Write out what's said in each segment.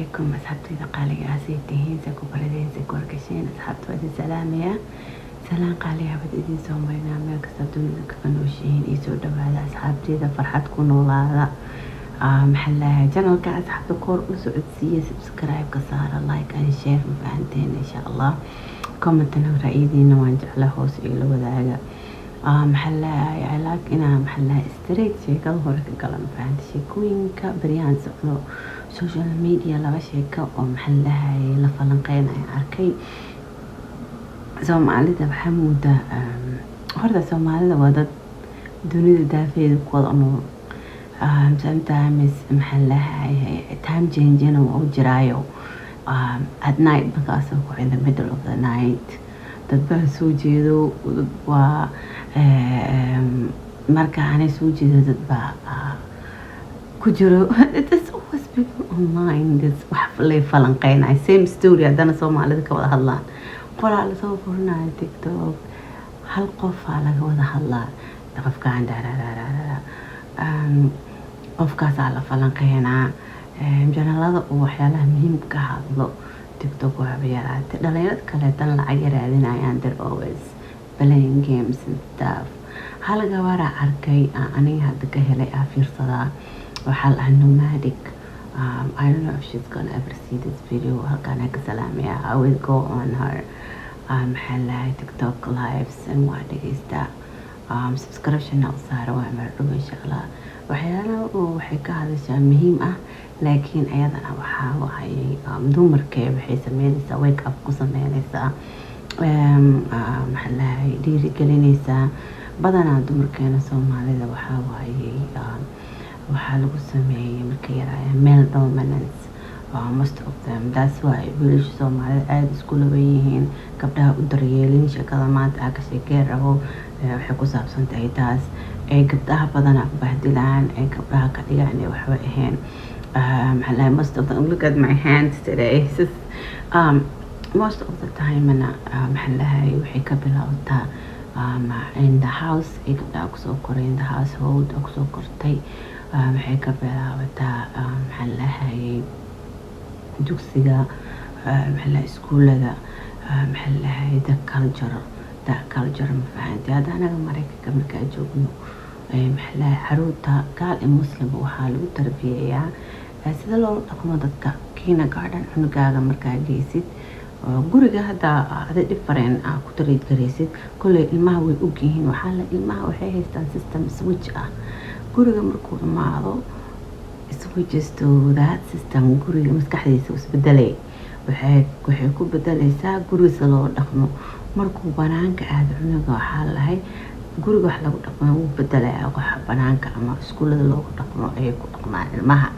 عليكم أصحابتي قالي عسيتين سكو بردين سكو ركشين أصحابتي ودي سلامية سلام قالي بدي سوم برنامج كسبتوني كفنوشين يسود بعد أصحابتي إذا فرحتكم والله محلها جنال قاعد أصحابتي كور وسعودية سبسكرايب كسارة لايك أند شير مفانتين إن شاء الله كومنت أنا رأيدين وانجع له سئلوا وذاك محلها يعلاك إنا محلها استريت شيء كله هرك قلم فهمت شيء كوين كبريان سؤلو سوشيال ميديا لبا شيء محلها لفلنقين عركي Soomaalida waxaa moodaa horta Soomaalida waa dad dunida daafeeda ku wada nool sometimes maxallaha time change oo jiraayo at night because of in the middle of the night dad baa soo jeedo waa marka aan soo jeedo dad baa ku jiro it's always people online this wax lay falanqeynay same story hadana Soomaalida ka wada hadlaan qoraal soo furnaa TikTok hal qof laga wada hadlaa qofkaan qofkaas la falanqeynaa janaalada oo waxyaalaha muhiimka ah hadlo TikTok waa yaraatay dhalinyarada kale tan lacag yaraadinayaan they're always playing games and stuff hal gabar arkay aniga hadda ka helay fiirsadaa waxa la nomadic I don't know if she's gonna ever see this video halkaan ka salaamaya I will go on her محلها TikTok lives and what is that subscription أو صار وعمل إن شاء الله وحيانا وحكا هذا شيء مهم لكن أيضا وحاوي مدومر كيف بحيث ميلسا wake up قصة ميلسا محلها يدير كلينيسا بدنا دومر كينا Soomaalida وحاوي سمي مركيرا male dominance most of them that's why wiilasha Soomaalida aad isku labayeen gabdhaha u daryeelin shaqada maanta ka sheekay rabo waxay ku saabsan tahay taas ee gabdhaha badan u bahdilaan ee gabdhaha ka dhigaan waxba ahayn maxaa most of them look at my hands today most of the time ana maxaa waxay ka bilowdaa in the house ee gabdhaha ku soo koray in the household ku soo kortay waxay ka bilowdaa maxaa dugsiga maxaa iskuulada maxaa the culture ma fahanti hada anaga Mareykanka markaa joogno maxaa caruurta gaal ee muslim waxaa lagu tarbiyeeyaa sida loo dhaqmo dadka kindergarten cunugaaga markaa geysid guriga hada ada different ku tareed gareysid kulay ilmaha way og yihiin waxaa la ilmaha waxay haystaan system switch guriga markuu dhamaado switches to that system guriga maskaxdiisa isbedelay waxay ku bedelaysaa guriga loo dhaqmo markuu banaanka aad cunuga waxa lahay guriga wax lagu dhaqmo uu bedelayaa waxa banaanka ama iskuulada loogu dhaqmo ay ku dhaqmaan ilmaha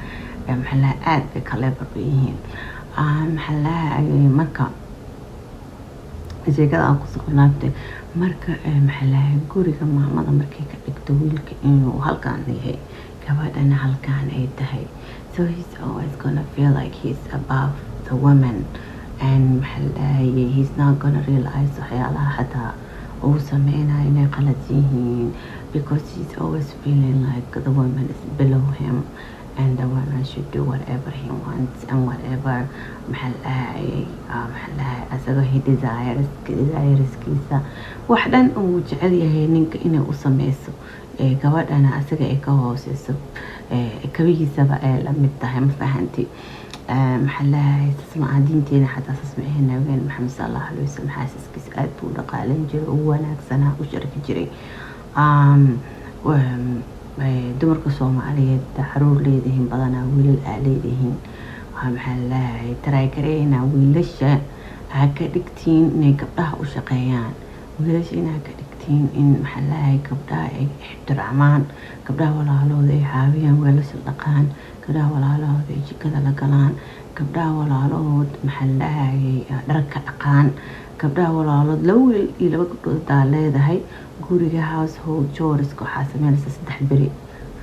maxaa aad bay kala barbayeen maxaa marka sheekada aan ku sugnaatay marka maxaa guriga maamada markay ka dhigto wiilka inuu halkaan yahay gabadhana halkaan ay tahay so he's always gonna feel like he's above the woman and he's not gonna realize waxyaalaha hataa uu sameynayo inay qalad yihiin because he's always feeling like the woman is below him and the woman should do whatever he wants and whatever asaga he desires-kiisa wax dhan uu jecel yahay ninka inay u sameyso gabadhana asaga ay ka hooseyso kabihiisaba ay la mid tahay ma fahanti maxaa tasma diinteena xataa tasmaheena nabiga Maxamed sallallahu alayhi wasallam xaaskiisa aad buu dhaqaaleyn jiray oo wanaagsan u sharki jiray dumarka Soomaaliyeed caruur leedahay badanaa wiilal leedahay maxaa try gareena wiilasha ka dhigtiin inay gabdhaha u shaqeeyaan wiilasha inay ka dhigtiin in maxaa gabdhaha ay ixtiraamaan gabdhaha walaalooda ay caawiyaan weelasha dhaqaan gabdhaha walaalooda ay jikada la galaan gabdhaha walaalood maxaa dharka dhaqaan gabdhaha walaalood laba wiil iyo laba gabdhood taa leedahay guriga household chores waxaa sameynaysa 3 bari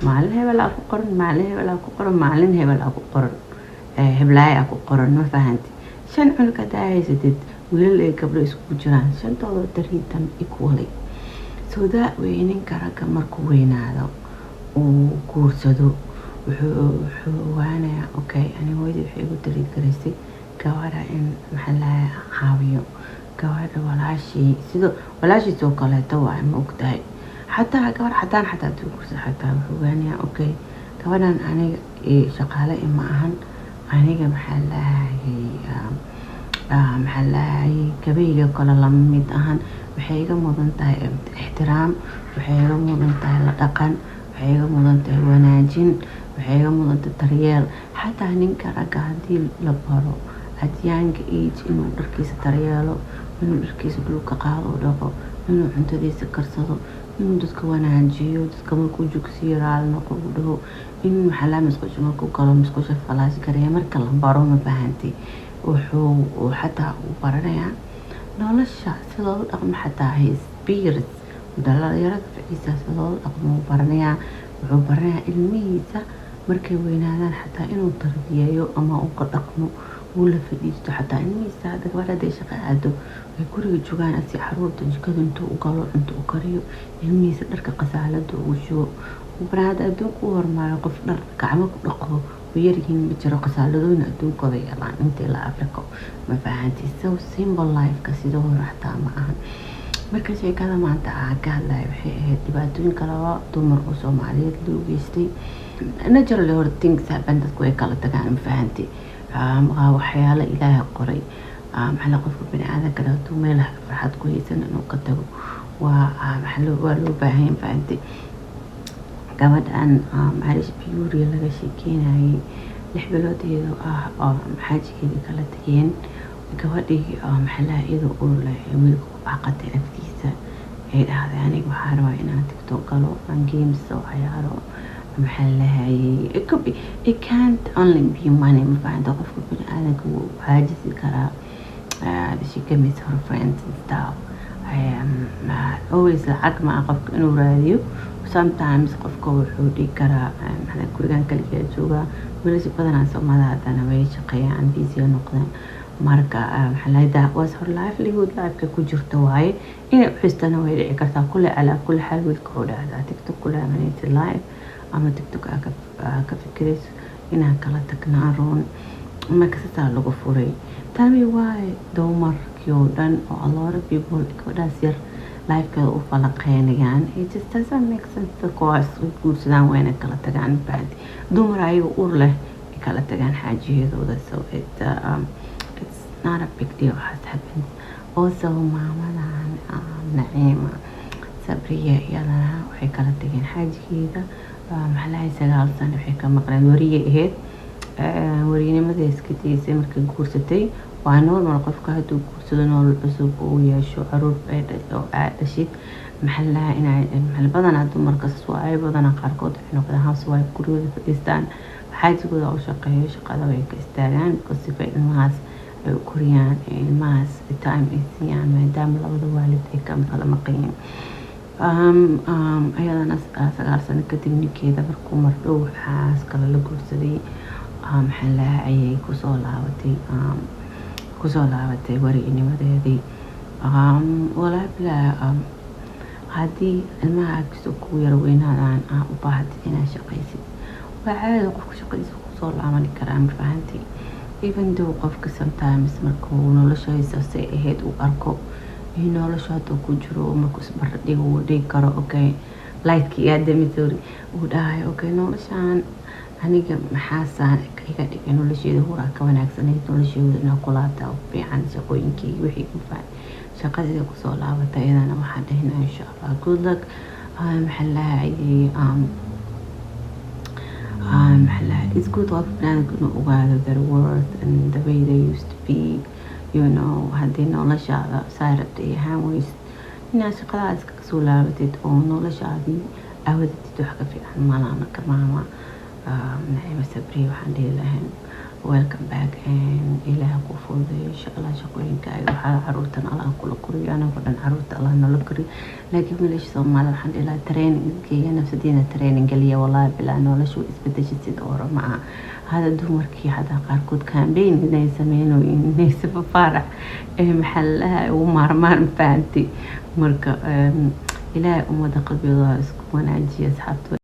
maalin hebel ku qoran maalin hebel ku qoran maalin hebel ku qoran heblaay ku qoran ma fahanti shan cunug daayaysid wiilal ay gabdho isku jiraan shantooda tariitan equally so that way ninka ragga markuu weynaado uu guursado wuxuu ogaanayaa okay ani hooyadii waxay igu tiriid garaysay gabadha in maxaa lahaa caawiyo gabadha walaashiisoo kaleeto waa ma ogtahay xataa gabar cadaan xataa duugursa xataa wuxuu ogaanayaa okay gabadhan aniga shaqaale ma ahan aniga maxaa lahay gabayga kale lama mid ahan waxay iga mudan tahay ixtiraam waxay iga mudan tahay la dhaqan waxay iga mudan tahay wanaajin waxay iga mudan tahay daryeel xataa ninka ragga haddii la baro at young age inuu dharkiisa daryeelo inuu dharkiisa dhulka qaado dhaqo inuu cuntadiisa karsado inuu dadka wanaajiyo dadka markuu jugsiyo raali noqo u dhaho in maxaa lahaa musqusha markuu galo musqusha falaash gareeya marka la baro ma fahanti wuxuu xataa u baranayaa nolosha si loogu dhaqmo xataa his peers dhalinyarada ficiisa si loogu dhaqmo u baranayaa wuxuu baranayaa ilmihiisa markay weynaadaan xataa inuu tarbiyeeyo ama uu ka dhaqmo uu la fadhiisto xataa ilmihiisa hadda gabadha hadday shaqo aado ay guriga joogaan asi caruurta jikada intuu u galo cunto u kariyo ilmihiisa dharka qasaalada ugu shubo banaada adduunka u hormaayo qof dhar gacmo ku dhaqdo way yaryihiin ma jiro qasaaladooyna adduunkooda yeelaan intii la afriko ma fahanti so simple lifeka sidoo hore xataa ma ahan marka sheekada maanta aan ka hadlayo waxay ahayd dhibaatooyinka laba dumar oo soomaaliyeed loo geystay naturally hor things happen dadku way kala tagaan ma fahanti waxyaalo ilaahay qoray maxaa qofka bini'aadamka hadduu meel farxad ku haysan inuu ka tago waa loo baahan yahay fahanti gabadhan macalish biyuuriya laga sheekeynayay 6 bilood iyadoo oo xaajigeedii kala tageen gabadhii maxaa lahaa iyadoo ur leh wiilka ku baaqatay agtiisa ay dhahday aniga waxaa rabaa inaan tiktok galo aan games soo ciyaaro maxaa lahayay it can't only be money ma fahanta qofka bini'aadamka wuu caajisi karaa she can miss her friends and stuff always lacag ma qofka inuu raadiyo sometimes qofka wuxuu dhigi karaa maxaa gurigan kaliya joogaa wiilasha badanaa Soomaalida haddana way shaqeeyaan busy noqdeen marka maxaa lahayd was her livelihood life ku jirto waaye inay xistana way dhici kartaa kulli ala kulli xal wiilka oo dhacda tiktok kulli amanaysa live ama tiktok ka fikirayso inaan kala tagnaa roon marka sidaa lagu furay tani waaye dumarkii oo dhan oo a lot of people gabadhaas yar lifekeeda u falaqeynayaan it just doesn't make sense because way guursadaan wayna kala tagaan baadi dumar ayaga ur leh ay kala tagaan xaajiyadooda so it's not a big deal what happens also maamadan Naciima Sabriya iyadana waxay kala tageen xaajigeeda maxaa lahayd 9 sano waxay ka maqleen wariyay ahayd wariynimadii iska diisay markay guursatay waa normal qofka hadduu guursado nolol cusub uu yeesho caruur oo dhashid maxaa lahaa inay badanaa dumarkas waa ay badanaa qaarkood waxay noqdaan housewife gurigooda fadhiistaan xaajigooda u shaqeeyo shaqada way ka istaagaan because sifay ilmahaas ay u koriyaan ilmahaas time ay siiyaan maadaama labada waalid ay kala maqan yihiin ayadana 9 sano kadib ninkeeda markuu mardhow xaas kale la guursaday maxaa lahaa ayay kusoo laabatay wariynimadeedii walaa bilaa haddii ilmaha agtiisa ku yar weynaadaan u baahatid inaad shaqaysid waa caadi qofka shaqadiisa kusoo laaban karaa ma fahanti even though qofka sometimes markuu noloshiisa say ahayd uu arko in nolosha hadda ku jiro markuu isbardhigo uu dhigi karo okay lightki aadamitori uu dhahayo okay noloshaan aniga maxaasaan iga dhigay nolosheeda horaa ka wanaagsanayd nolosheeda inaa ku laabtaa u fiican shaqooyinkii wixii ku faan shaqadeeda kusoo laabatay iyadana waxaan dhahnaa insha Allah good luck maxaa lahayay it's good qofka banaadamka inuu ogaado their worth and the way they used to be you know haddii noloshaada saa rabta iyo ahaan weysid inaad shaqadaas kaga soo laabatid oo noloshaadii awadatid wax ka fiican malaa marka maama Naciima Sabriya waxaan dhihi lahayn welcome back and ilaaha ku fududeeyo insha Allah shaqooyinkaaga waxaa caruurtan Allah kula koriyo anaga dhan caruurta Allah nala koriyo laakiin wiilasha Soomaalida waxaan dhihi lahaa training geeya nafsadiina training galiya wallahi bilaa noloshu isbedeshay sida hore ma aha hada dumarkii xataa qaarkood campaign inay sameeyeen inay sifa faarax maxaa lahaa ugu maarmaan fahanti marka ilaahay umada qalbigooda isku wanaajiyo asxaabta